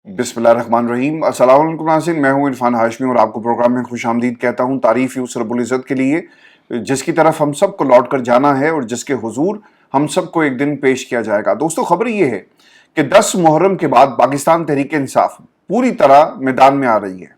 बिस्मिल्लाहिर्रहमानिर्रहीम। अस्सलाम वालेकुम नाज़रीन, मैं हूं इरफान हाशमी और आपको प्रोग्राम में खुश आमदीद कहता हूं। तारीफ़ उस रब्बुल इज़्ज़त के लिए जिसकी तरफ हम सबको लौट कर जाना है और जिसके हुजूर हम सबको एक दिन पेश किया जाएगा। दोस्तों, खबर ये है कि 10 मुहर्रम के बाद पाकिस्तान तहरीक इंसाफ पूरी तरह मैदान में आ रही है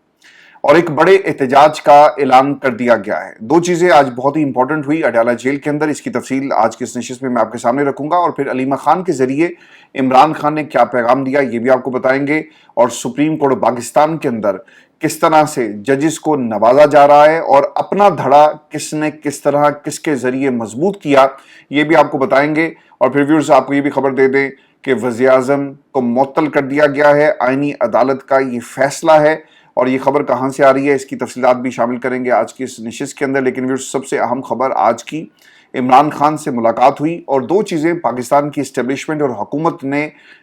और एक बड़े एहतजाज का ऐलान कर दिया गया है। दो चीज़ें आज बहुत ही इंपॉर्टेंट हुई अडयाला जेल के अंदर, इसकी तफसील आज की इस नशिस्त में मैं आपके सामने रखूंगा। और फिर अलीमा खान के जरिए इमरान खान ने क्या पैगाम दिया ये भी आपको बताएंगे। और सुप्रीम कोर्ट पाकिस्तान के अंदर किस तरह से जजिस को नवाजा जा रहा है और अपना धड़ा किसने किस तरह किसके जरिए मजबूत किया ये भी आपको बताएंगे। और फिर व्यूअर्स, आपको ये भी खबर दे दें कि वज़ीर आज़म को मुअत्तल कर दिया गया है। आईनी अदालत का ये फैसला है और ये खबर कहाँ से आ रही है इसकी तफसीलात भी शामिल करेंगे आज की इस नशिस्त के अंदर। लेकिन व्यूअर्स, सबसे अहम खबर आज की, इमरान खान से मुलाकात हुई और दो चीज़ें पाकिस्तान की इस्टेब्लिशमेंट और हुकूमत ने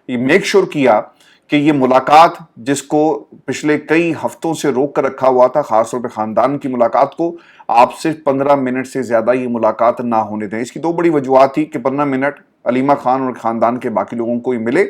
ये मेक श्योर किया कि ये मुलाकात जिसको पिछले कई हफ्तों से रोक कर रखा हुआ था, खासतौर पर ख़ानदान की मुलाकात को, आप सिर्फ 15 मिनट से ज़्यादा ये मुलाकात ना होने दें। इसकी दो बड़ी वजूहत थी कि 15 मिनट अलीमा खान और ख़ानदान के बाकी लोगों को ही मिले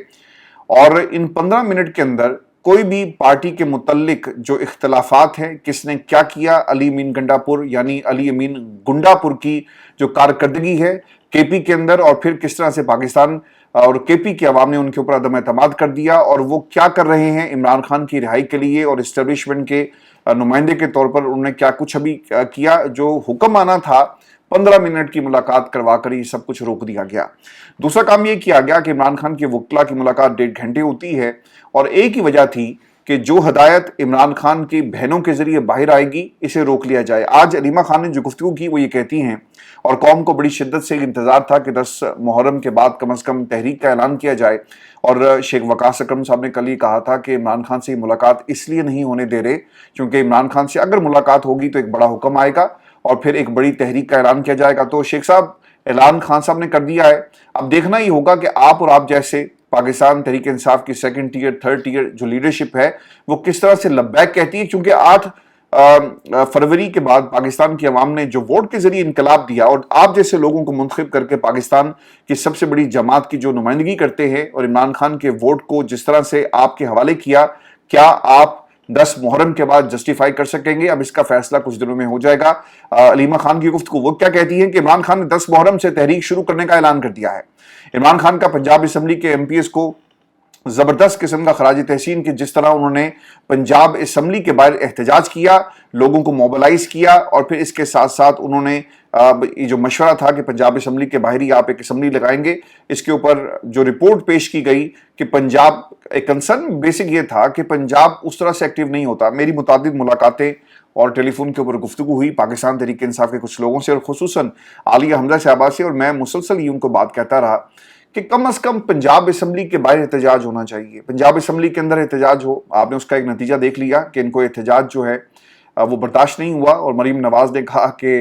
और इन 15 मिनट के अंदर कोई भी पार्टी के मुतल्लिक जो इख्तलाफात हैं, किसने क्या किया, अली अमीन गंडापुर यानी अली अमीन गुंडापुर की जो कारकर्दगी है केपी के अंदर और फिर किस तरह से पाकिस्तान और केपी की आवाम ने उनके ऊपर अदम एतमाद कर दिया और वो क्या कर रहे हैं इमरान खान की रिहाई के लिए और इस्टेब्लिशमेंट के नुमाइंदे के तौर पर उन्होंने क्या कुछ अभी किया। जो हुक्म आना था 15 मिनट की मुलाकात करवा कर ही सब कुछ रोक दिया गया। दूसरा काम यह किया गया कि इमरान खान के वकला की मुलाकात 1.5 घंटे होती है और एक ही वजह थी कि जो हदायत इमरान खान की बहनों के जरिए बाहर आएगी इसे रोक लिया जाए। आज अलीमा खान ने जो गुफ्तगू की वो ये कहती हैं और कौम को बड़ी शिद्दत से इंतजार था कि 10 मुहर्रम के बाद कम अज कम तहरीक का ऐलान किया जाए। और शेख वकास अकरम साहब ने कल ही कहा था कि इमरान खान से मुलाकात इसलिए नहीं होने दे रहे क्योंकि इमरान खान से अगर मुलाकात होगी तो एक बड़ा हुक्म आएगा और फिर एक बड़ी तहरीक का ऐलान किया जाएगा। तो शेख साहब, ऐलान खान साहब ने कर दिया है। अब देखना ही होगा कि आप और आप जैसे पाकिस्तान तहरीक इंसाफ की सेकंड टियर थर्ड टियर जो लीडरशिप है वो किस तरह से लब्बैक कहती है, क्योंकि 8 फरवरी के बाद पाकिस्तान की आवाम ने जो वोट के जरिए इनकलाब दिया और आप जैसे लोगों को मुंतखब करके पाकिस्तान की सबसे बड़ी जमात की जो नुमाइंदगी करते हैं और इमरान खान के वोट को जिस तरह से आपके हवाले किया, क्या आप 10 मुहर्रम के बाद जस्टिफाई कर सकेंगे? अब इसका फैसला कुछ दिनों में हो जाएगा। अलीमा खान की गुफ्तगू वो क्या कहती है कि इमरान खान ने 10 मुहर्रम से तहरीक शुरू करने का ऐलान कर दिया है। इमरान खान का पंजाब असम्बली के एमपीएस को जबरदस्त किस्म का खराज तहसीन कि जिस तरह उन्होंने पंजाब असम्बली के बाहर एहतजाज किया, लोगों को मोबिलाइज किया और फिर इसके साथ साथ उन्होंने ये जो मशवरा था कि पंजाब असम्बली के बाहर ही आप एक असम्बली लगाएंगे, इसके ऊपर जो रिपोर्ट पेश की गई कि पंजाब, एक कंसर्न बेसिक ये था कि पंजाब उस तरह से एक्टिव नहीं होता। मेरी मुतादिद मुलाकातें और टेलीफोन के ऊपर गुफ्तगू हुई पाकिस्तान तहरीक इंसाफ के कुछ लोगों से और खुसूसन आलिया हमजा साहबा से, और मैं मुसलसल ही उनको बात कहता रहा कि कम अज कम पंजाब असम्बली के बाहर एहतजाज होना चाहिए। पंजाब असम्बली के अंदर एहतजाज हो, आपने उसका एक नतीजा देख लिया कि इनको एहतजाज जो है वो बर्दाश्त नहीं हुआ और मरीम नवाज ने कहा कि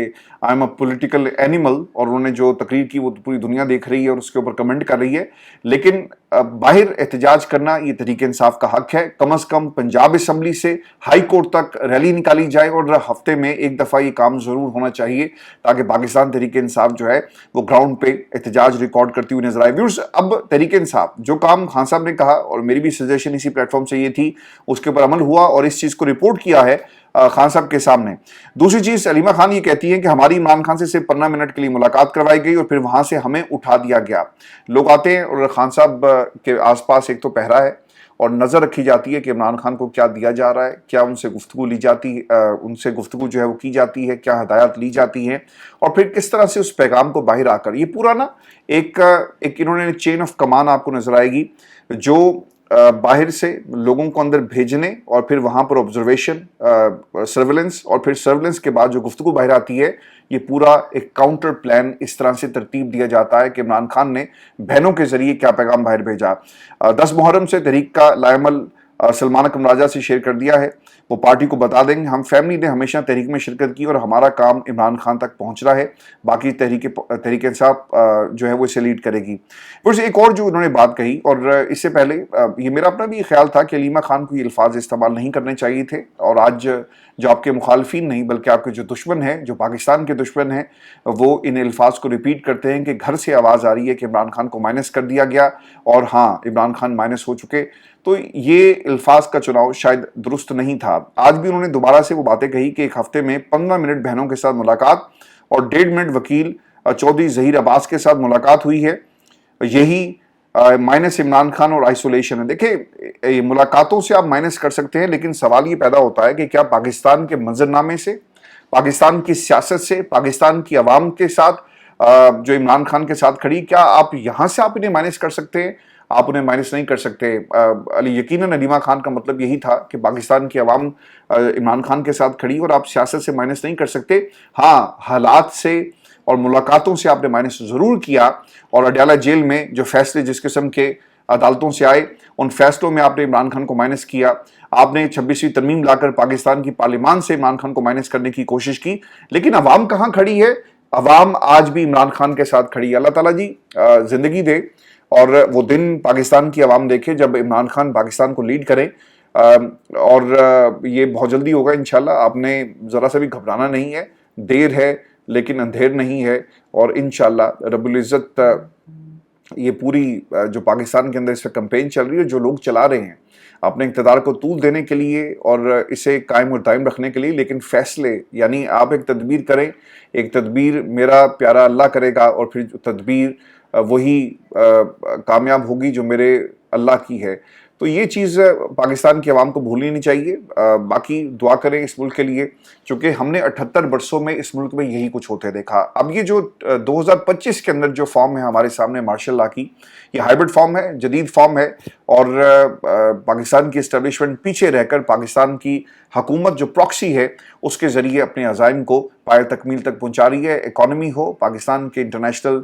I am a political animal और उन्होंने जो तकरीर की वो पूरी दुनिया देख रही है और उसके ऊपर कमेंट कर रही है। लेकिन बाहर एहतजाज करना ये तहरीक इंसाफ का हक है। कम अज़ कम पंजाब असम्बली से हाई कोर्ट तक रैली निकाली जाए और हफ्ते में एक दफ़ा ये काम ज़रूर होना चाहिए ताकि पाकिस्तान तहरीक इंसाफ जो है वो ग्राउंड पे एहतजाज रिकॉर्ड करती हुई नजर आए। व्यूअर्स, अब तहरीक इंसाफ जो काम खान साहब ने कहा और मेरी भी सजेशन इसी प्लेटफॉर्म से ये थी, उसके ऊपर अमल हुआ और इस चीज़ को रिपोर्ट किया है खान साहब के सामने। दूसरी चीज, अलीमा खान ये कहती है कि हमारी इमरान खान से सिर्फ 15 मिनट के लिए मुलाकात करवाई गई और फिर वहां से हमें उठा दिया गया। लोग आते हैं और खान साहब के आसपास एक तो पहरा है और नजर रखी जाती है कि इमरान खान को क्या दिया जा रहा है, क्या उनसे गुफ्तगू ली जाती है, उनसे गुफ्तगू जो है वो की जाती है, क्या हदायत ली जाती है और फिर किस तरह से उस पैगाम को बाहर आकर ये पूरा ना एक इन्होंने चेन ऑफ कमान आपको नजर आएगी जो बाहर से लोगों को अंदर भेजने और फिर वहां पर ऑब्जर्वेशन, सर्वेलेंस और फिर सर्वेलेंस के बाद जो गुफ्तगू बाहर आती है, ये पूरा एक काउंटर प्लान इस तरह से तरतीब दिया जाता है कि इमरान खान ने बहनों के जरिए क्या पैगाम बाहर भेजा। 10 मुहर्रम से तहरीक का लायमल सलमान अकरम राजा से शेयर कर दिया है وہ پارٹی کو بتا دیں گے. ہم فیملی نے ہمیشہ تحریک میں شرکت کی اور ہمارا کام عمران خان تک پہنچ رہا ہے, باقی تحریک انصاف جو ہے وہ اسے لیڈ کرے گی. پھر ایک اور جو انہوں نے بات کہی, اور اس سے پہلے یہ میرا اپنا بھی خیال تھا کہ علیمہ خان کو یہ الفاظ استعمال نہیں کرنے چاہیے تھے, اور آج جو آپ کے مخالفین نہیں بلکہ آپ کے جو دشمن ہیں, جو پاکستان کے دشمن ہیں, وہ ان الفاظ کو ریپیٹ کرتے ہیں کہ گھر سے آواز آ رہی ہے کہ عمران خان کو مائنس کر دیا گیا, اور ہاں عمران خان مائنس ہو چکے. تو یہ الفاظ کا چناؤ شاید درست نہیں تھا. آج بھی انہوں نے دوبارہ سے وہ باتیں کہی کہ ایک ہفتے میں 15 منٹ بہنوں کے ساتھ ملاقات اور 1.5 منٹ وکیل چودھری ظہیر عباس کے ساتھ ملاقات ہوئی ہے, یہی مائنس عمران خان اور آئسولیشن ہے. دیکھیں ملاقاتوں سے آپ مائنس کر سکتے ہیں, لیکن سوال یہ پیدا ہوتا ہے کہ کیا پاکستان کے منظرنامے سے, پاکستان کی سیاست سے, پاکستان کی عوام کے ساتھ جو عمران خان کے ساتھ کھڑی, کیا آپ یہاں سے آپ انہیں مائنس کر سکتے ہیں؟ آپ انہیں مائنس نہیں کر سکتے. یقیناً علیمہ خان کا مطلب یہی تھا کہ پاکستان کی عوام عمران خان کے ساتھ کھڑی اور آپ سیاست سے مائنس نہیں کر سکتے. ہاں حالات سے اور ملاقاتوں سے آپ نے مائنس ضرور کیا, اور اڈیالہ جیل میں جو فیصلے جس قسم کے عدالتوں سے آئے ان فیصلوں میں آپ نے عمران خان کو مائنس کیا. آپ نے 26ویں ترمیم لا کر پاکستان کی پارلیمان سے عمران خان کو مائنس کرنے کی کوشش کی, لیکن عوام کہاں کھڑی ہے؟ عوام آج بھی عمران خان کے ساتھ کھڑی ہے. اللہ تعالیٰ جی زندگی دے اور وہ دن پاکستان کی عوام دیکھے جب عمران خان پاکستان کو لیڈ کریں, اور یہ بہت جلدی ہوگا انشاءاللہ. آپ نے ذرا سا بھی گھبرانا نہیں ہے, دیر ہے لیکن اندھیر نہیں ہے, اور انشاءاللہ رب العزت یہ پوری جو پاکستان کے اندر اس وقت کمپین چل رہی ہے, جو لوگ چلا رہے ہیں اپنے اقتدار کو طول دینے کے لیے اور اسے قائم و دائم رکھنے کے لیے, لیکن فیصلے یعنی آپ ایک تدبیر کریں, ایک تدبیر میرا پیارا اللہ کرے گا, اور پھر جو تدبیر وہی کامیاب ہوگی جو میرے اللہ کی ہے. تو یہ چیز پاکستان کی عوام کو بھولنی نہیں چاہیے. باقی دعا کریں اس ملک کے لیے, چونکہ ہم نے 78 برسوں میں اس ملک میں یہی کچھ ہوتے دیکھا. اب یہ جو 2025 کے اندر جو فارم ہے ہمارے سامنے مارشل لا کی, یہ ہائبرڈ فارم ہے, جدید فارم ہے, اور پاکستان کی اسٹیبلشمنٹ پیچھے رہ کر پاکستان کی حکومت جو پراکسی ہے اس کے ذریعے اپنے عزائم کو پائے تکمیل تک پہنچا رہی ہے. اکانومی ہو, پاکستان کے انٹرنیشنل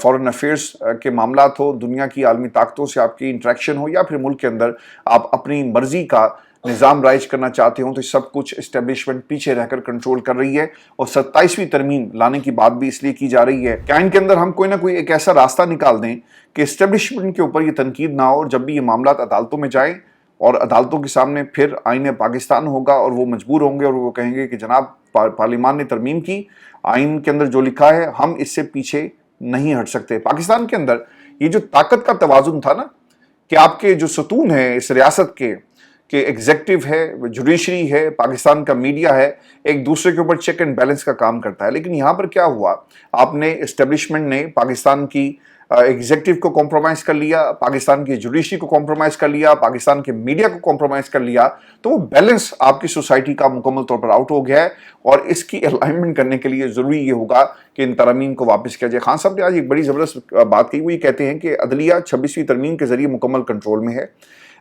فورن افیئرس کے معاملات ہو, دنیا کی عالمی طاقتوں سے آپ کی انٹریکشن ہو, یا پھر ملک کے اندر آپ اپنی مرضی کا نظام رائج کرنا چاہتے ہوں, تو سب کچھ اسٹیبلشمنٹ پیچھے رہ کر کنٹرول کر رہی ہے. اور 27ویں ترمیم لانے کی بات بھی اس لیے کی جا رہی ہے کہ آئین کے اندر ہم کوئی نہ کوئی ایک ایسا راستہ نکال دیں کہ اسٹیبلشمنٹ کے اوپر یہ تنقید نہ ہو, اور جب بھی یہ معاملات عدالتوں میں جائیں اور عدالتوں کے سامنے پھر آئین پاکستان ہوگا, اور وہ مجبور ہوں گے اور وہ کہیں گے کہ جناب پارلیمان نے ترمیم کی, آئین کے اندر جو لکھا ہے ہم اس سے پیچھے نہیں ہٹ سکتے. پاکستان کے اندر یہ جو طاقت کا توازن تھا نا, کہ آپ کے جو ستون ہیں اس ریاست کے, کہ ایگزیکٹو ہے, جوڈیشری ہے, پاکستان کا میڈیا ہے, ایک دوسرے کے اوپر چیک اینڈ بیلنس کا کام کرتا ہے. لیکن یہاں پر کیا ہوا, آپ نے اسٹیبلشمنٹ نے پاکستان کی ایگزیکٹو کو کمپرومائز کر لیا, پاکستان کی جوڈیشری کو کمپرومائز کر لیا, پاکستان کے میڈیا کو کمپرومائز کر لیا, تو وہ بیلنس آپ کی سوسائٹی کا مکمل طور پر آؤٹ ہو گیا ہے. اور اس کی الائنمنٹ کرنے کے لیے ضروری یہ ہوگا کہ ان ترامیم کو واپس کیا جائے. خان صاحب نے آج ایک بڑی زبردست بات کی, وہ یہ کہتے ہیں کہ عدلیہ 26ویں ترمیم کے ذریعے مکمل کنٹرول میں ہے,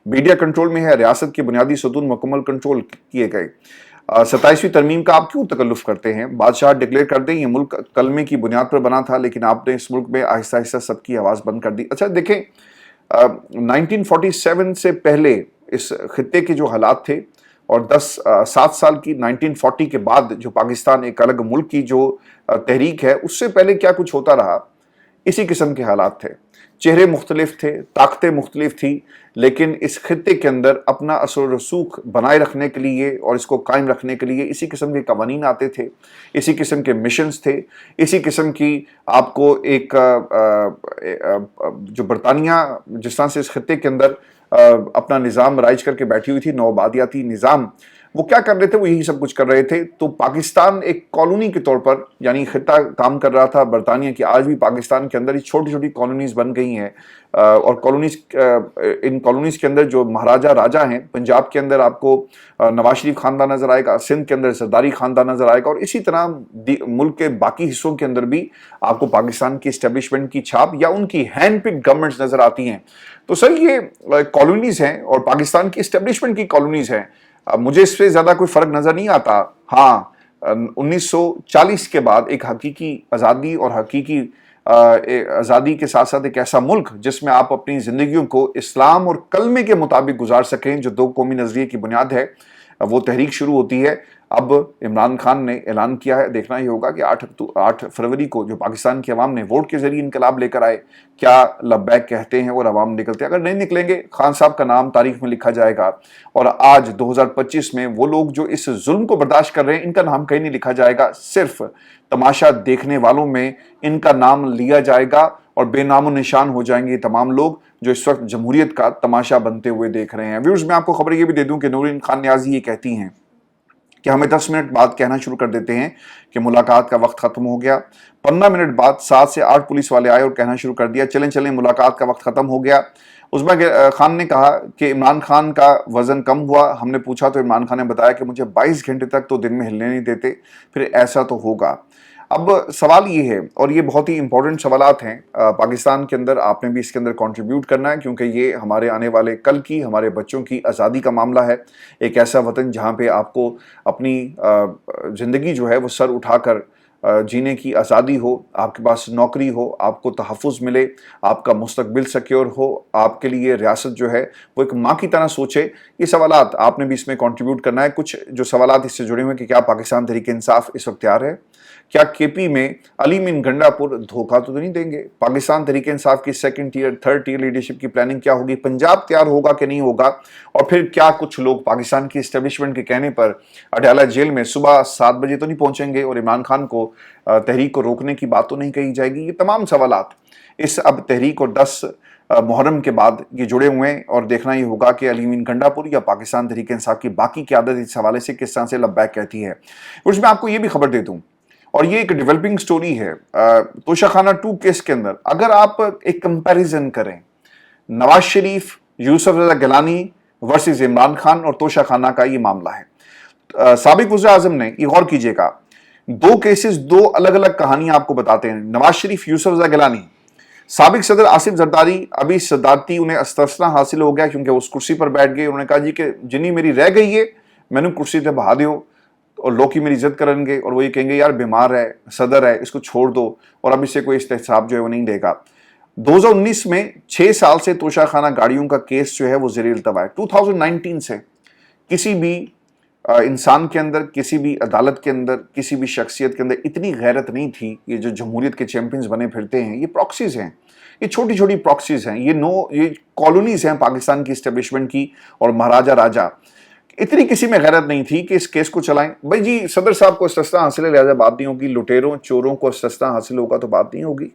میڈیا کنٹرول میں ہے, ریاست کے بنیادی ستون مکمل کنٹرول کیے گئے. 27ویں ترمیم کا آپ کیوں تکلف کرتے ہیں؟ بادشاہ ڈکلیئر کر دیں, یہ ملک کلمے کی بنیاد پر بنا تھا, لیکن آپ نے اس ملک میں آہستہ آہستہ سب کی آواز بند کر دی. اچھا دیکھیں 1947 سے پہلے اس خطے کے جو حالات تھے, اور 7 سال کی 1940 کے بعد جو پاکستان ایک الگ ملک کی جو تحریک ہے, اس سے پہلے کیا کچھ ہوتا رہا, اسی قسم کے حالات تھے. چہرے مختلف تھے, طاقتیں مختلف تھیں, لیکن اس خطے کے اندر اپنا اثر و رسوخ بنائے رکھنے کے لیے اور اس کو قائم رکھنے کے لیے اسی قسم کے قوانین آتے تھے, اسی قسم کے مشنز تھے, اسی قسم کی آپ کو ایک جو برطانیہ جس طرح سے اس خطے کے اندر اپنا نظام رائج کر کے بیٹھی ہوئی تھی, نوآبادیاتی نظام, وہ کیا کر رہے تھے, وہ یہی سب کچھ کر رہے تھے. تو پاکستان ایک کالونی کے طور پر یعنی خطہ کام کر رہا تھا برطانیہ کی. آج بھی پاکستان کے اندر یہ چھوٹی چھوٹی کالونیز بن گئی ہیں, اور ان کالونیز کے اندر جو مہاراجہ راجہ ہیں, پنجاب کے اندر آپ کو نواز شریف خاندان نظر آئے گا, سندھ کے اندر زرداری خاندان نظر آئے گا, اور اسی طرح ملک کے باقی حصوں کے اندر بھی آپ کو پاکستان کی اسٹیبلشمنٹ کی چھاپ یا ان کی ہینڈ پک گورنمنٹس نظر آتی ہیں. تو سر یہ کالونیز ہیں اور پاکستان کی اسٹیبلشمنٹ کی کالونیز ہیں. مجھے اس سے زیادہ کوئی فرق نظر نہیں آتا. ہاں 1940 کے بعد ایک حقیقی آزادی اور حقیقی آزادی کے ساتھ ساتھ ایک ایسا ملک جس میں آپ اپنی زندگیوں کو اسلام اور کلمے کے مطابق گزار سکیں, جو 2 قومی نظریے کی بنیاد ہے, वो तहरीक शुरू होती है। अब इमरान खान ने ऐलान किया है, देखना ही होगा कि 8 फरवरी को जो पाकिस्तान की अवाम ने वोट के जरिए इनकलाब लेकर आए, क्या लब्बैक कहते हैं और अवाम निकलते हैं। अगर नहीं निकलेंगे, खान साहब का नाम तारीख में लिखा जाएगा। और आज 2025 में वो लोग जो इस जुल्म को बर्दाश्त कर रहे हैं, इनका नाम कहीं नहीं लिखा जाएगा, सिर्फ तमाशा देखने वालों में इनका नाम लिया जाएगा और बेनामो निशान हो जाएंगे ये तमाम लोग जो इस वक्त जमहूरियत का तमाशा बनते हुए देख रहे हैं। व्यूअर्स, मैं आपको खबर ये भी दे दूं कि नूरीन खान नियाजी ये कहती हैं कि हमें 10 मिनट बाद कहना शुरू कर देते हैं कि मुलाकात का वक्त खत्म हो गया। 15 मिनट बाद 7 से 8 पुलिस वाले आए और कहना शुरू कर दिया, चलें चलें मुलाकात का वक्त खत्म हो गया। उस्मा खान ने कहा कि इमरान खान का वजन कम हुआ। हमने पूछा तो इमरान खान ने बताया कि मुझे 22 घंटे तक तो दिन में हिलने नहीं देते, फिर ऐसा तो होगा। अब सवाल ये है, और ये बहुत ही इंपॉर्टेंट सवालात हैं पाकिस्तान के अंदर, आपने भी इसके अंदर कंट्रीब्यूट करना है, क्योंकि ये हमारे आने वाले कल की, हमारे बच्चों की आज़ादी का मामला है। एक ऐसा वतन जहाँ पे आपको अपनी ज़िंदगी जो है वो सर उठाकर जीने की आज़ादी हो, आपके पास नौकरी हो, आपको तहफ़्फ़ुज़ मिले, आपका मुस्तकबिल सिक्योर हो, आपके लिए रियासत जो है वो एक माँ की तरह सोचे। ये सवालात आपने भी इसमें कंट्रीब्यूट करना है। कुछ जो सवालात इससे जुड़े हुए हैं कि क्या पाकिस्तान तहरीक इंसाफ इस वक्त तैयार है, क्या केपी में अली मीन गंडापुर धोखा तो नहीं देंगे, पाकिस्तान तहरीक इंसाफ की 2nd tier 3rd tier leadership की प्लानिंग क्या होगी, पंजाब तैयार होगा कि नहीं होगा, और फिर क्या कुछ लोग पाकिस्तान की एस्टेब्लिशमेंट के कहने पर अडयाला जेल में सुबह 7 बजे तो नहीं पहुंचेंगे और इमरान खान को तहरीक को रोकने की बात तो नहीं कही जाएगी। ये तमाम सवालात इस अब तहरीक और 10 मुहर्रम के बाद ये जुड़े हुए हैं, और देखना ही होगा कि अली मीन गंडापुर या पाकिस्तान तहरीक इंसाफ की बाकी क़यादत इस हवाले से किस तरह से लब्बैक कहती है। उसमें आपको ये भी खबर दे दूं, और ये एक डेवलपिंग स्टोरी है तोशाखाना 2 केस के अंदर। अगर आप एक कंपैरिजन करें नवाज शरीफ, यूसुफ रज़ा गिलानी वर्सेस इमरान खान और तोशाखाना का ये मामला है। साबिक वज़ीर आज़म ने, ये गौर कीजिएगा, 2 केसेस 2 अलग अलग कहानियां आपको बताते हैं। नवाज शरीफ, यूसुफ रज़ा गिलानी, साबिक सदर आसिफ जरदारी, अभी सदारती उन्हें अस्तना हासिल हो गया क्योंकि उस कुर्सी पर बैठ गए। उन्होंने कहा जी कि जिन्नी मेरी रह गई है मैंने कुर्सी से बहा दियो, और लोग की मेरी इज्जत करेंगे और वो ये कहेंगे यार बीमार है, सदर है, इसको छोड़ दो, और अब इससे कोई इस्तेहसाब जो है वो नहीं देगा। 2019 में 6 साल से तोशाखाना गाड़ियों का केस जो है वो ज़ेरे इल्तवा है। 2019 से किसी भी इंसान के अंदर, किसी भी अदालत के अंदर, किसी भी शख्सियत के अंदर इतनी गैरत नहीं थी। ये जो जमहूरियत के चैंपियंस बने फिरते हैं, ये प्रॉक्सीज हैं, ये छोटी छोटी प्रॉक्सीज हैं, ये कॉलोनीज हैं पाकिस्तान की इस्टेब्लिशमेंट की और महाराजा राजा। इतनी किसी में गैरत नहीं थी कि इस केस को चलाएं। भाई जी सदर साहब को इस्तेस्ना हासिल है, लिहाजा बात नहीं होगी, लुटेरों चोरों को इस्तेस्ना हासिल होगा तो बात नहीं होगी।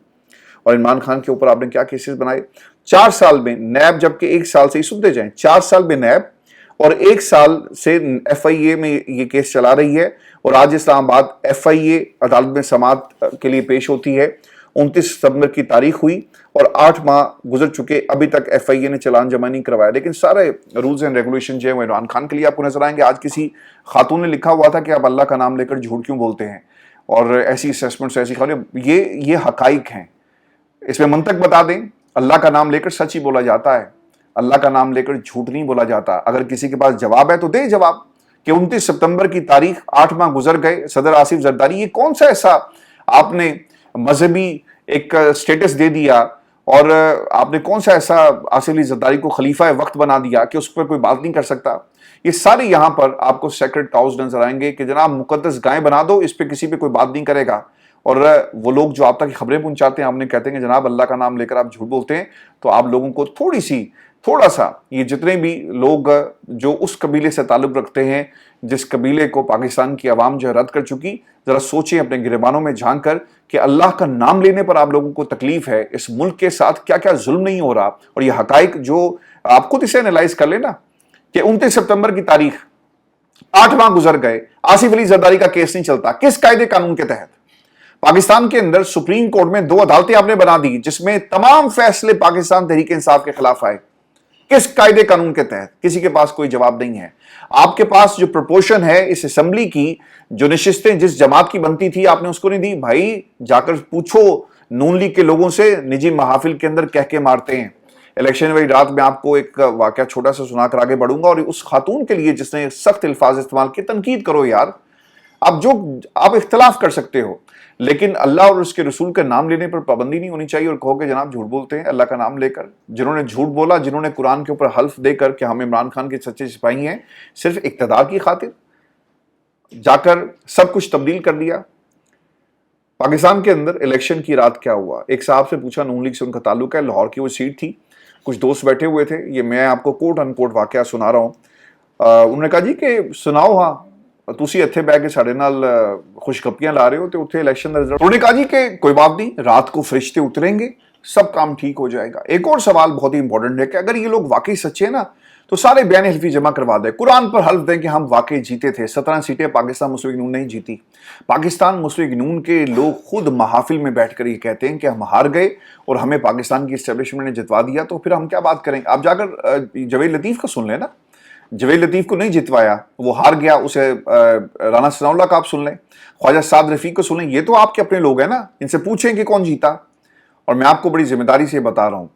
और इमरान खान के ऊपर आपने क्या केसेस बनाए, 4 साल में नैब, जबकि 1 साल से ही सुनते जाएं, 4 साल में नैब और 1 साल से FIA में ये केस चला रही है। और आज इस्लामाबाद FIA अदालत में समाअत के लिए पेश होती है। 29 सितंबर की तारीख हुई और 8 माह गुजर चुके, अभी तक FIA ने चालान जमा नहीं करवाया। लेकिन सारे रूल्स एंड रेगुलेशन जो है वो इमरान खान के लिए आपको नजर आएंगे। आज किसी खातून ने लिखा हुआ था कि आप अल्लाह का नाम लेकर झूठ क्यों बोलते हैं, और ऐसी असेसमेंट्स, ऐसी खबरें, ये हकाइक हैं। इसमें मंतक बता दें, अल्लाह का नाम लेकर सच ही बोला जाता है, अल्लाह का नाम लेकर झूठ नहीं बोला जाता। अगर किसी के पास जवाब है तो दे जवाब कि 29 सितंबर की तारीख, 8 माह गुजर गए, सदर आसिफ जरदारी, ये कौन सा ऐसा आपने मजहबी एक स्टेटस दे दिया, और आपने कौन सा ऐसा आसिफ अली जरदारी को खलीफा वक्त बना दिया कि उस पर कोई बात नहीं कर सकता। ये सारे यहाँ पर आपको सेक्रेट काउज नजर आएंगे कि जनाब मुकद्दस गाय बना दो, इस पर किसी पे कोई बात नहीं करेगा। और वो लोग जो आप तक खबरें पहुंचाते हैं, आपने कहते हैं कि जनाब अल्लाह का नाम लेकर आप झूठ बोलते हैं, तो आप लोगों को थोड़ा सा ये जितने भी लोग जो उस कबीले से ताल्लुक रखते हैं, जिस कबीले को पाकिस्तान की आवाम जो है रद्द कर चुकी, जरा सोचें अपने गिरबानों में झांक कर कि अल्लाह का नाम लेने पर आप लोगों को तकलीफ है, इस मुल्क के साथ क्या क्या जुल्म नहीं हो रहा। और ये हकाइक जो आप खुद इसे एनालाइज कर लेना कि 29 सितंबर की तारीख, 8 माह गुजर गए, आसिफ अली जरदारी का केस नहीं चलता। किस कायदे कानून के तहत? पाकिस्तान के अंदर सुप्रीम कोर्ट में 2 अदालतें आपने बना दी जिसमें तमाम फैसले पाकिस्तान तहरीक इंसाफ के खिलाफ आए। किस कायदे कानून के तहत? किसी के पास कोई जवाब नहीं है। आपके पास जो प्रोपोर्शन है इस असेंबली की, जो नशिस्तें जिस जमात की बनती थी, आपने उसको नहीं दी। भाई जाकर पूछो नून लीग के लोगों से, निजी महाफिल के अंदर कह के मारते हैं। इलेक्शन वाली रात में आपको एक वाकया छोटा सा सुनाकर आगे बढ़ूंगा, और उस खातून के लिए जिसने सख्त अल्फाज इस्तेमाल किए, तनकीद करो यार। आप इख्तलाफ कर सकते हो, लेकिन अल्लाह और उसके रसूल का नाम लेने पर पाबंदी नहीं होनी चाहिए और कहो कि जनाब झूठ बोलते हैं अल्लाह का नाम लेकर। जिन्होंने झूठ बोला, जिन्होंने कुरान के ऊपर हल्फ देकर कि हम इमरान खान के सच्चे सिपाही हैं, सिर्फ इक्तदार की खातिर जाकर सब कुछ तब्दील कर दिया। पाकिस्तान के अंदर इलेक्शन की रात क्या हुआ, एक साहब से पूछा, नून लीग से उनका ताल्लुक है, लाहौर की वो सीट थी, कुछ दोस्त बैठे हुए थे, ये मैं आपको कोट अनकोट वाकया सुना रहा हूँ। उन्होंने कहा जी कि सुनाओ, हाँ तुसी इत्थे बैठ के साडे नाल खुशखबरियां ला रहे हो, तो उत्थे इलेक्शन दा रिजल्ट। उन्होंने कहा जी कि कोई बात नहीं, रात को फरिश्ते उतरेंगे, सब काम ठीक हो जाएगा। एक और सवाल बहुत ही इंपॉर्टेंट है कि अगर ये लोग वाकई सच्चे हैं ना, तो सारे बयान हल्फी जमा करवा दें, कुरान पर हल्फ दें कि हम वाकई जीते थे। 17 सीटें पाकिस्तान मुस्लिम लीग नून नहीं जीती। पाकिस्तान मुस्लिम लीग नून के लोग खुद महाफिल में बैठकर ये कहते हैं कि हम हार गए और हमें पाकिस्तान की एस्टेब्लिशमेंट ने जितवा दिया, तो फिर हम क्या बात करें। आप जाकर जवेद लतीफ का सुन लें ना, जवेद लतीफ को नहीं जितवाया, वो हार गया, उसे राना सनाउल्लाह का आप सुन लें, ख्वाजा साद रफीक को सुन लें, ये तो आपके अपने लोग हैं ना, इनसे पूछें कि कौन जीता। और मैं आपको बड़ी जिम्मेदारी से बता रहा हूं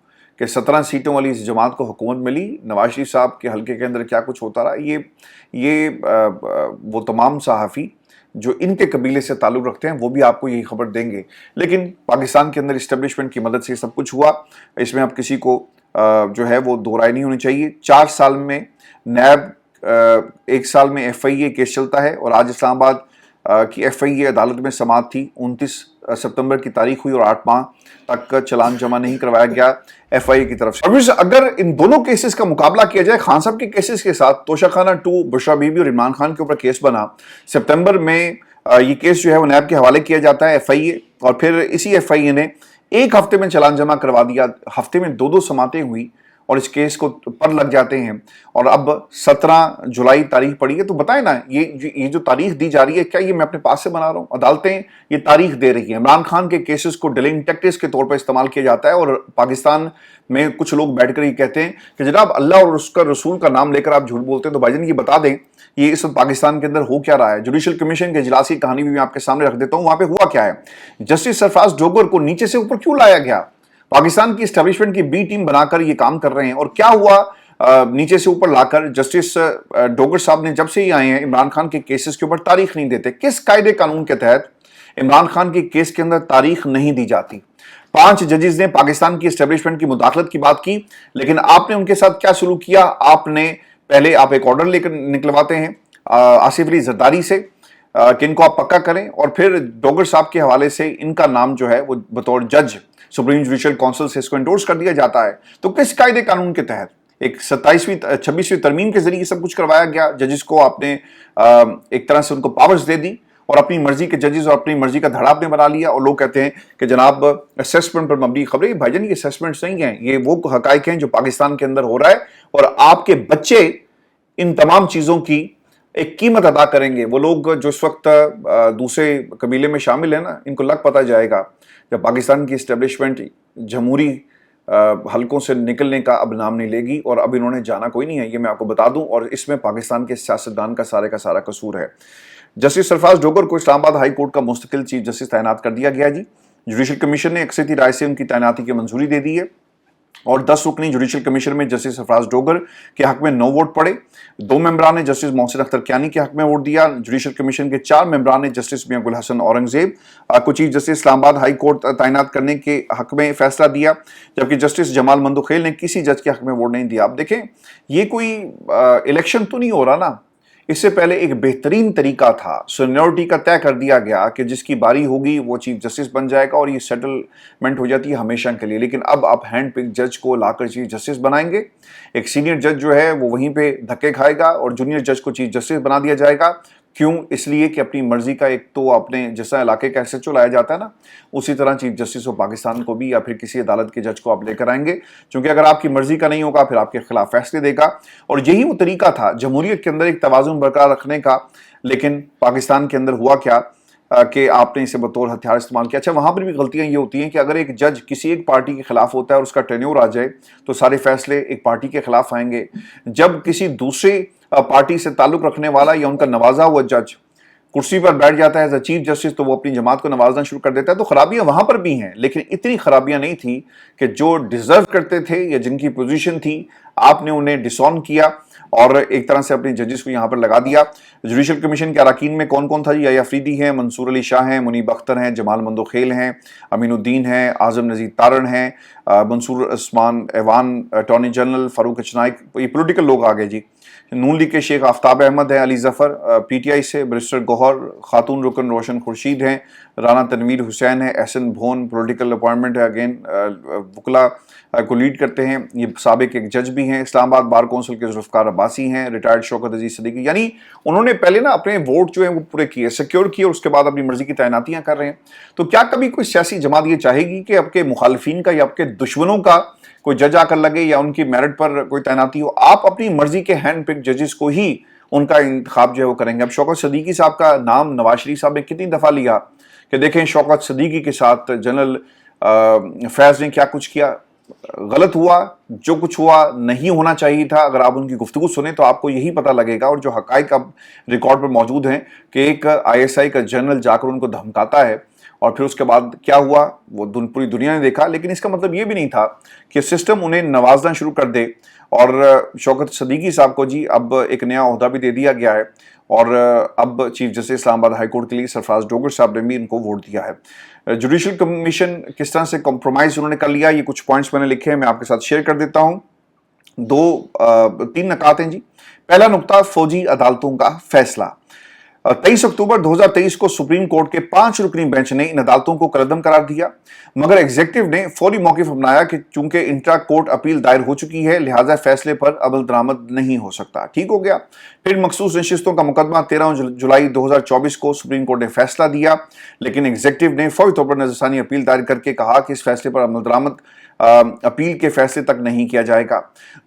कि 17 सीटों वाली इस जमात को हुकूमत मिली, नवाज शरीफ साहब के हल्के के अंदर क्या कुछ होता रहा, ये वो तमाम सहाफ़ी जो इनके कबीले से ताल्लुक़ रखते हैं वो भी आपको यही खबर देंगे। लेकिन पाकिस्तान के अंदर इस्टेब्लिशमेंट की मदद से सब कुछ हुआ, इसमें अब किसी को जो है वो दो राय नहीं होनी चाहिए। 4 साल में नैब, 1 साल में FIA केस चलता है, और आज इस्लामाबाद की FIA अदालत में समाअत थी, 29 सितंबर की तारीख हुई और 8 माह तक का चलान जमा नहीं करवाया गया FIA की तरफ से। और अगर इन दोनों केसेस का मुकाबला किया जाए खान साहब के केसेस के साथ, तोशाखाना 2, बुशरा बीबी और इमरान खान के ऊपर केस बना, सितंबर में ये केस जो है वो नैब के हवाले किया जाता है FIA, और फिर इसी FIA ने 1 हफ्ते में चलान जमा करवा दिया, हफ्ते में 2-2 समातें हुई और इस केस को पर लग जाते हैं। और अब 17 जुलाई तारीख पड़ी है, तो बताएं ना, ये जो तारीख दी जा रही है, क्या ये मैं अपने पास से बना रहा हूं? अदालतें ये तारीख दे रही है। इमरान खान के केसेस को डिलेइंग टैक्टिक्स के तौर पर इस्तेमाल किया जाता है, और पाकिस्तान में कुछ लोग बैठकर ये कहते हैं कि जनाब अल्लाह और उसका रसूल का नाम लेकर आप झूठ बोलते हैं। तो भाईजान ये बता दें, ये इस वक्त पाकिस्तान के अंदर हो क्या रहा है। जुडिशियल कमीशन के इजलास की कहानी भी मैं आपके सामने रख देता हूं। वहां पे हुआ क्या है, जस्टिस सरफराज डोगर को नीचे से ऊपर क्यों लाया गया? पाकिस्तान की एस्टेब्लिशमेंट की बी टीम बनाकर ये काम कर रहे हैं, और क्या हुआ नीचे से ऊपर लाकर जस्टिस डोगर साहब ने जब से ही आए हैं इमरान खान के केसेस के ऊपर तारीख नहीं देते। किस कायदे कानून के तहत इमरान खान के केस के अंदर तारीख नहीं दी जाती? 5 जजेस ने पाकिस्तान की एस्टेब्लिशमेंट की मुदाखलत की बात की, लेकिन आपने उनके साथ क्या सलूक किया? आपने पहले आप एक ऑर्डर लेकर निकलवाते हैं आसिफ अली जरदारी से कि इनको आप पक्का करें, और फिर डोगर साहब के हवाले से इनका नाम जो है वो बतौर जज सुप्रीम जुडिशियल काउंसिल से इसको एंडोर्स कर दिया जाता है। तो किस कायदे कानून के तहत? एक 26वीं तरमीम के जरिए सब कुछ करवाया गया। जजेस को आपने एक तरह से उनको पावर्स दे दी, और अपनी मर्जी के जजेस और अपनी मर्जी का धड़ा आपने बना लिया। और लोग कहते हैं कि जनाब असेसमेंट पर मबनी खबरें। भाईजान ये असेसमेंट्स नहीं हैं, ये वो हकाइक हैं जो पाकिस्तान के अंदर हो रहा है, और आपके बच्चे इन तमाम चीजों की एक कीमत अदा करेंगे। वो लोग जो इस वक्त दूसरे कबीले में शामिल है ना, इनको लग पता जाएगा जब पाकिस्तान की इस्टेब्लिशमेंट जमहूरी हलकों से निकलने का अब नाम नहीं लेगी, और अब इन्होंने जाना कोई नहीं है, ये मैं आपको बता दूं। और इसमें पाकिस्तान के सियासतदान का सारा कसूर है। जस्टिस सरफराज डोगर को इस्लामाबाद हाई कोर्ट का मुस्तकिल चीफ जस्टिस तैनात कर दिया गया जी। जुडिशियल कमीशन ने अक्सरियती राय से उनकी तैनाती की मंजूरी दे दी है, और 10 रुकनी जुडिशियल कमीशन में जस्टिस सरफराज डोगर के हक में 9 वोट पड़े। 2 मेंबरान ने जस्टिस मोहसिन अख्तर कियानी के हक में वोट दिया। जुडिशियल कमीशन के 4 मेंबरान ने जस्टिस मियां गुल हसन औरंगजेब को chief justice Islamabad high court तैनात करने के हक में फैसला दिया, जबकि जस्टिस जमाल मंदुखेल ने किसी जज के हक में वोट नहीं दिया। आप देखें, ये कोई इलेक्शन तो नहीं हो रहा ना, इससे पहले एक बेहतरीन तरीका था, सीनियरिटी का तय कर दिया गया कि जिसकी बारी होगी वो चीफ जस्टिस बन जाएगा, और ये सेटलमेंट हो जाती है हमेशा के लिए। लेकिन अब आप हैंड पिक जज को लाकर चीफ जस्टिस बनाएंगे, एक सीनियर जज जो है वो वहीं पे धक्के खाएगा, और जूनियर जज को चीफ जस्टिस बना दिया जाएगा। क्यों? इसलिए कि अपनी मर्जी का, एक तो अपने जैसा इलाके का SHO लाया जाता है ना, उसी तरह चीफ जस्टिस ऑफ पाकिस्तान को भी या फिर किसी अदालत के जज को आप लेकर आएंगे, क्योंकि अगर आपकी मर्जी का नहीं होगा फिर आपके खिलाफ फैसले देगा। और यही वो तरीका था जमहूरियत के अंदर एक तवाज़ुन बरकरार रखने का। लेकिन पाकिस्तान के अंदर हुआ क्या कि आपने इसे बतौर हथियार इस्तेमाल किया। अच्छा, वहां पर भी गलतियां ये होती हैं कि अगर एक जज किसी एक पार्टी के खिलाफ होता है और उसका टेन्योर आ जाए तो सारे फैसले एक पार्टी के खिलाफ आएंगे। जब किसी दूसरे पार्टी से ताल्लुक रखने वाला या उनका नवाजा हुआ जज कुर्सी पर बैठ जाता है एज अ चीफ जस्टिस, तो वो अपनी जमात को नवाजना शुरू कर देता है। तो खराबियां वहां पर भी हैं, लेकिन इतनी खराबियां नहीं थी कि जो डिजर्व करते थे या जिनकी पोजीशन थी आपने उन्हें डिसऑन किया और एक तरह से अपने जजेस को यहाँ पर लगा दिया। जुडिशल कमीशन के अरकान में कौन कौन था जी? या अफरीदी हैं, मंसूर अली शाह हैं, मुनीब अख्तर हैं, जमाल मंदोखेल हैं, अमीनुद्दीन हैं, आजम नजीर तारण हैं, मंसूर उस्मान ऐवान अटॉर्नी जनरल, फारूक अचनाइक, ये पॉलिटिकल लोग आ गए जी। नून लीग के शेख आफ्ताब अहमद हैं, अली जफर पीटीआई से, बैरिस्टर गौहर, खातून रुकन रोशन खुर्शीद हैं, राना तनवीर हुसैन है, एहसन भोन पॉलिटिकल अपॉइंटमेंट है, अगेन वकला को लीड करते हैं, ये साबिक एक जज भी हैं। इस्लामाबाद बार कौंसिल के जुल्फ़िकार अब्बासी हैं, रिटायर्ड शौकत अजीज सदीकी। यानी उन्होंने पहले ना अपने वोट जो है वो पूरे किए, सिक्योर किए, और उसके बाद अपनी मर्जी की तैनातियां कर रहे हैं। तो क्या कभी कोई सियासी जमात ये चाहेगी कि आपके मुखालिफिन का या आपके दुश्मनों का कोई जज आकर लगे या उनकी मेरिट पर कोई तैनाती हो? आप अपनी मर्जी के हैंड पिक जजेस को ही उनका इंतखाब जो है वो करेंगे। अब शौकत सदीकी साहब का नाम नवाज शरीफ साहब ने कितनी दफा लिया कि देखें शौकत सदीकी के साथ जनरल फैज ने क्या कुछ किया, गलत हुआ, जो कुछ हुआ नहीं होना चाहिए था। अगर आप उनकी गुफ्तगू सुने तो आपको यही पता लगेगा, और जो हकाइक अब रिकॉर्ड पर मौजूद हैं कि एक आईएसआई का जनरल जाकर उनको धमकाता है और फिर उसके बाद क्या हुआ वो पूरी दुनिया ने देखा। लेकिन इसका मतलब ये भी नहीं था कि सिस्टम उन्हें नवाजना शुरू कर दे। और शौकत सदीकी साहब को जी अब एक नया ओहदा भी दे दिया गया है, और अब chief justice Islamabad high court के लिए सरफराज डोगर साहब ने भी इनको वोट दिया है। जुडिशल कमीशन किस तरह से कॉम्प्रोमाइज उन्होंने कर लिया, ये कुछ पॉइंट्स मैंने लिखे हैं, मैं आपके साथ शेयर कर देता हूं। तीन नकात हैं जी। पहला नुकता, फौजी अदालतों का फैसला। 23 अक्टूबर 2023 को सुप्रीम कोर्ट के 5 रुकनी बेंच ने इन अदालतों को कलअदम करार दिया, मगर एग्जीक्यूटिव ने फौरी मौक़िफ़ अपनाया कि चूंकि इंट्रा कोर्ट अपील दायर हो चुकी है लिहाजा फैसले पर अमल दरामद नहीं हो सकता। ठीक हो गया। फिर मखसूस नशिस्तों का मुकदमा 13 जुलाई 2024 को सुप्रीम कोर्ट ने फैसला दिया, लेकिन एग्जीक्यूटिव ने फौरी तौर पर नजरसानी अपील दायर करके कहा कि इस फैसले पर अमल दरामद अपील के फैसले तक नहीं किया जाएगा।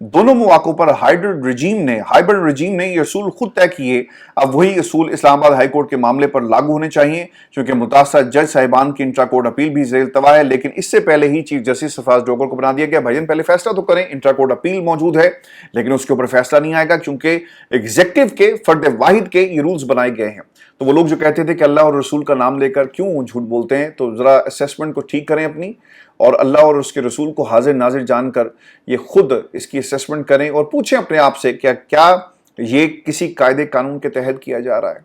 दोनों मौकों पर हाइब्रिड रजीम ने ये असूल खुद तय किए। अब वही असूल इस्लामाबाद हाई कोर्ट के मामले पर लागू होने चाहिए, क्योंकि मुतासर जज साहिबान की इंट्रा कोर्ट अपील भी ज़ेर तवा है। लेकिन इससे पहले ही चीफ जस्टिस सरफराज डोगर को बना दिया गया, भाईजान पहले फैसला तो करें, इंट्रा कोर्ट अपील मौजूद है लेकिन उसके ऊपर फैसला नहीं आएगा, क्योंकि एग्जीक्यूटिव के फर्द वाहिद के ये रूल्स बनाए गए हैं। तो वो लोग जो कहते थे कि अल्लाह और रसूल का नाम लेकर क्यों झूठ बोलते हैं, तो जरा असेसमेंट को ठीक करें अपनी, और अल्लाह और उसके रसूल को हाजिर नाजिर जानकर ये खुद इसकी असेसमेंट करें और पूछें अपने आप से क्या ये किसी कायदे कानून के तहत किया जा रहा है।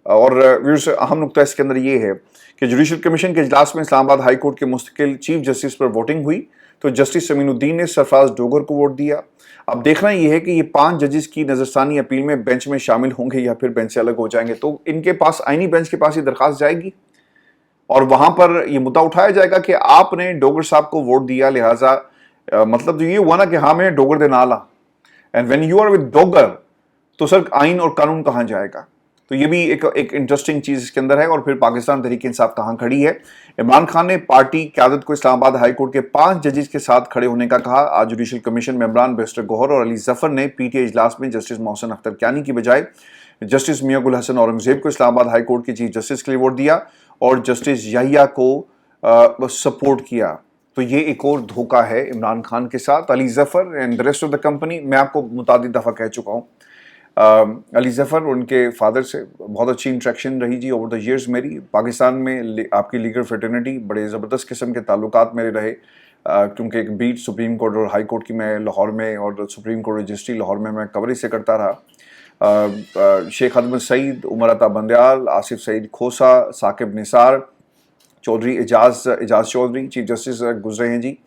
और अहम नुकता इसके अंदर ये है कि जुडिशल कमीशन के इजलास में इस्लामाबाद हाई कोर्ट के मुस्तकिल चीफ जस्टिस पर वोटिंग हुई, तो जस्टिस अमीनुद्दीन ने सरफराज डोगर को वोट दिया। अब देखना यह है कि ये 5 जजेस की नजरसानी अपील में बेंच में शामिल होंगे या फिर बेंच से अलग हो जाएंगे। तो इनके पास, आईनी बेंच के पास ये दरखास्त जाएगी और वहां पर यह मुद्दा उठाया जाएगा कि आपने डोगर साहब को वोट दिया, लिहाजा मतलब तो ये हुआ ना कि हाँ मैं डोगर दे नाला, and when you are with Dogar तो सर आइन और कानून कहां जाएगा। तो ये भी एक इंटरेस्टिंग चीज इसके अंदर है। और फिर पाकिस्तान तहरीक इंसाफ कहां खड़ी है। इमरान खान ने पार्टी क़यादत को इस्लामाबाद हाई कोर्ट के 5 जजेस के साथ खड़े होने का कहा। आज जुडिशल कमीशन मेंबरान बैरिस्टर गौहर और अली जफर ने पीटीआई इजलास में जस्टिस मोहसिन अख्तर कियानी की बजाय जस्टिस मियां गुल हसन औरंगजेब को इस्लामाबाद हाई कोर्ट के चीफ जस्टिस के लिए वोट दिया और जस्टिस याहिया को सपोर्ट किया। तो ये एक और धोखा है इमरान खान के साथ। Ali Zafar and the rest of the company, मैं आपको मुतादिद दफ़ा कह चुका हूँ, अली जफर उनके फादर से बहुत अच्छी इंट्रैक्शन रही जी ओवर द ईयर्स मेरी। पाकिस्तान में आपकी लीगल फ्रेटर्निटी बड़े ज़बरदस्त किस्म के ताल्लुकात मेरे रहे, क्योंकि एक बीट सुप्रीम कोर्ट और हाई कोर्ट की मैं लाहौर में और सुप्रीम कोर्ट रजिस्ट्री लाहौर में मैं कवरेज से करता रहा। शेख अहमद सईद, उमर अता बंदयाल, आसिफ सईद खोसा, साकिब निसार, चौधरी एजाज चौधरी चीफ जस्टिस गुजरे हैं जी।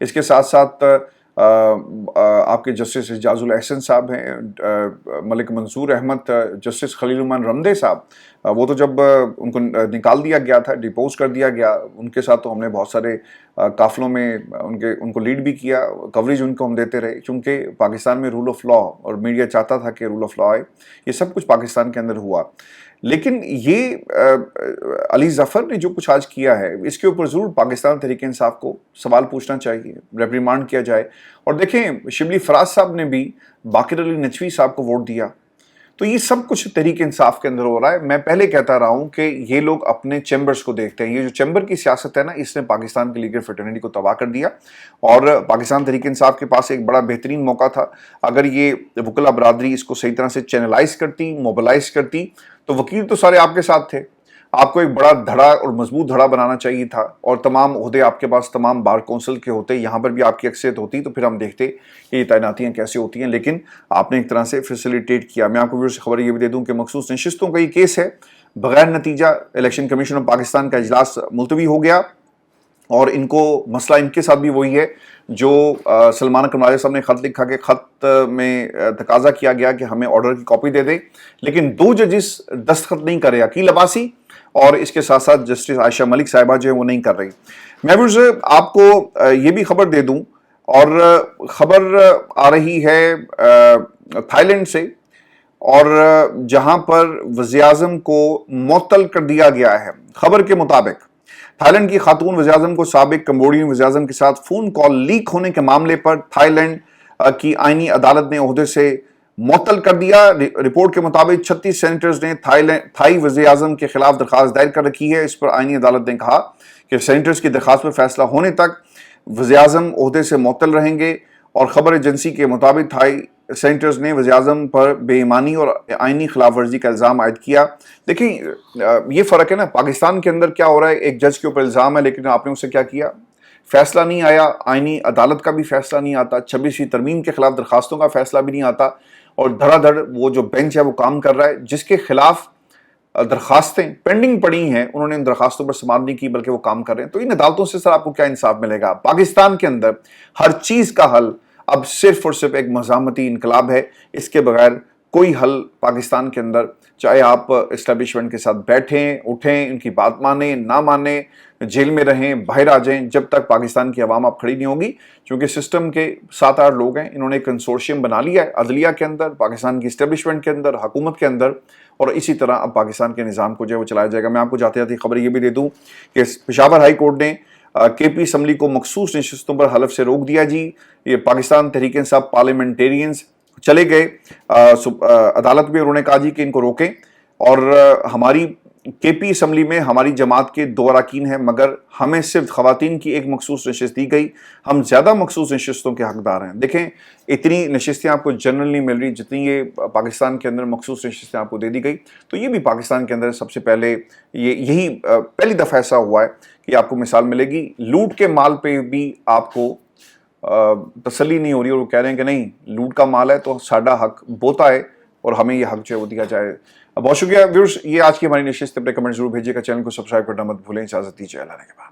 इसके साथ साथ आपके जस्टिस एजाजुल एहसन साहब हैं, मलिक मंसूर अहमद, जस्टिस खलीलुमान रमदे साहब, वो तो जब उनको निकाल दिया गया था, डिपोज कर दिया गया, उनके साथ तो हमने बहुत सारे काफिलों में उनको लीड भी किया, कवरेज उनको हम देते रहे, क्योंकि पाकिस्तान में रूल ऑफ लॉ और मीडिया चाहता था कि रूल ऑफ लॉ आए। ये सब कुछ पाकिस्तान के अंदर हुआ। लेकिन ये अली जफर ने जो कुछ आज किया है, इसके ऊपर ज़रूर पाकिस्तान तहरीक इंसाफ को सवाल पूछना चाहिए, रेप्रिमांड किया जाए। और देखें, शिबली फराज साहब ने भी बाकिर अली नचवी साहब को वोट दिया। तो ये सब कुछ तहरीक इंसाफ के अंदर हो रहा है। मैं पहले कहता रहा हूँ कि ये लोग अपने चैम्बर्स को देखते हैं। ये जो चैम्बर की सियासत है ना, इसने पाकिस्तान की लीगल फ्रेटर्निटी को तबाह कर दिया। और पाकिस्तान तहरीक इंसाफ के पास एक बड़ा बेहतरीन मौका था, अगर ये वकला बरादरी इसको सही तरह से चैनलाइज करती, मोबलाइज करती, तो वकील तो सारे आपके साथ थे। آپ کو ایک بڑا دھڑا اور مضبوط دھڑا بنانا چاہیے تھا، اور تمام عہدے آپ کے پاس تمام بار کونسل کے ہوتے، یہاں پر بھی آپ کی اکثریت ہوتی تو پھر ہم دیکھتے کہ یہ تعیناتیاں کیسے ہوتی ہیں، لیکن آپ نے ایک طرح سے فیسیلیٹیٹ کیا۔ میں آپ کو ویورز سے خبر یہ بھی دے دوں کہ مخصوص نشستوں کا یہ کیس ہے، بغیر نتیجہ الیکشن کمیشن آف پاکستان کا اجلاس ملتوی ہو گیا، اور ان کو مسئلہ ان کے ساتھ بھی وہی ہے جو سلمان کرمالے صاحب نے خط لکھا، کہ خط میں تقاضا کیا گیا کہ ہمیں آرڈر کی کاپی دے دیں، لیکن 2 ججز دستخط نہیں کر رہے، عقیل عباسی اور اس کے ساتھ ساتھ جسٹس عائشہ ملک صاحبہ جو ہے وہ نہیں کر رہی۔ میں آپ کو یہ بھی خبر دے دوں، اور خبر آ رہی ہے تھائی لینڈ سے، اور جہاں پر وزیراعظم کو معطل کر دیا گیا ہے۔ خبر کے مطابق تھائی لینڈ کی خاتون وزیراعظم کو سابق کمبوڈین وزیراعظم کے ساتھ فون کال لیک ہونے کے معاملے پر تھائی لینڈ کی آئینی عدالت نے عہدے سے معطل کر دیا۔ رپورٹ کے مطابق 36 سینیٹرز نے تھائی وزیراعظم کے خلاف درخواست دائر کر رکھی ہے۔ اس پر آئینی عدالت نے کہا کہ سینیٹرز کی درخواست پر فیصلہ ہونے تک وزیراعظم عہدے سے معطل رہیں گے، اور خبر ایجنسی کے مطابق تھائی سینیٹرز نے وزیراعظم پر بے ایمانی اور آئینی خلاف ورزی کا الزام عائد کیا۔ دیکھیں یہ فرق ہے نا، پاکستان کے اندر کیا ہو رہا ہے، ایک جج کے اوپر الزام ہے لیکن آپ نے اسے کیا کیا، فیصلہ نہیں آیا، آئینی عدالت کا بھی فیصلہ نہیں آتا، 26ویں ترمیم کے خلاف درخواستوں کا فیصلہ بھی نہیں آتا، اور دھڑا دھڑ وہ جو بینچ ہے وہ کام کر رہا ہے، جس کے خلاف درخواستیں پینڈنگ پڑی ہیں انہوں نے ان درخواستوں پر سماعت نہیں کی بلکہ وہ کام کر رہے ہیں۔ تو ان عدالتوں سے سر آپ کو کیا انصاف ملے گا؟ پاکستان کے اندر ہر چیز کا حل اب صرف اور صرف ایک مزاحمتی انقلاب ہے، اس کے بغیر کوئی حل پاکستان کے اندر، چاہے آپ اسٹیبلشمنٹ کے ساتھ بیٹھیں اٹھیں، ان کی بات مانیں نہ مانیں، جیل میں رہیں باہر آ جائیں، جب تک پاکستان کی عوام اب کھڑی نہیں ہوگی، کیونکہ سسٹم کے 7-8 لوگ ہیں، انہوں نے کنسورشیم بنا لیا ہے عدلیہ کے اندر، پاکستان کی اسٹیبلشمنٹ کے اندر، حکومت کے اندر، اور اسی طرح اب پاکستان کے نظام کو جو ہے وہ چلایا جائے گا۔ میں آپ کو جاتے جاتی خبر یہ بھی دے دوں کہ پشاور ہائی کورٹ نے کے پی اسمبلی کو مخصوص نشستوں پر حلف سے روک دیا جی۔ یہ پاکستان تحریک انصاف پارلیمنٹیرینز چلے گئے عدالت میں، انہوں نے کہا جی کہ ان کو روکیں، اور ہماری کے پی اسمبلی میں ہماری جماعت کے 2 اراکین ہیں، مگر ہمیں صرف خواتین کی ایک مخصوص نشست دی گئی، ہم زیادہ مخصوص نشستوں کے حقدار ہیں۔ دیکھیں اتنی نشستیں آپ کو جنرل نہیں مل رہی جتنی یہ پاکستان کے اندر مخصوص نشستیں آپ کو دے دی گئی، تو یہ بھی پاکستان کے اندر سب سے پہلے یہی پہلی دفعہ ایسا ہوا ہے کہ آپ کو مثال ملے گی۔ لوٹ کے مال پہ بھی آپ کو تسلی نہیں ہو رہی، اور وہ کہہ رہے ہیں کہ نہیں لوٹ کا مال ہے تو ساڈا حق بوتا ہے، اور ہمیں یہ حق جو ہے وہ دیا جائے۔ بہت شکریہ ویورز، یہ آج کی ہماری نشست، اپنے کمنٹ ضرور بھیجیے گا، چینل کو سبسکرائب کرنا مت بھولیں، اجازت دیجیے، اللہ نے کے بعد۔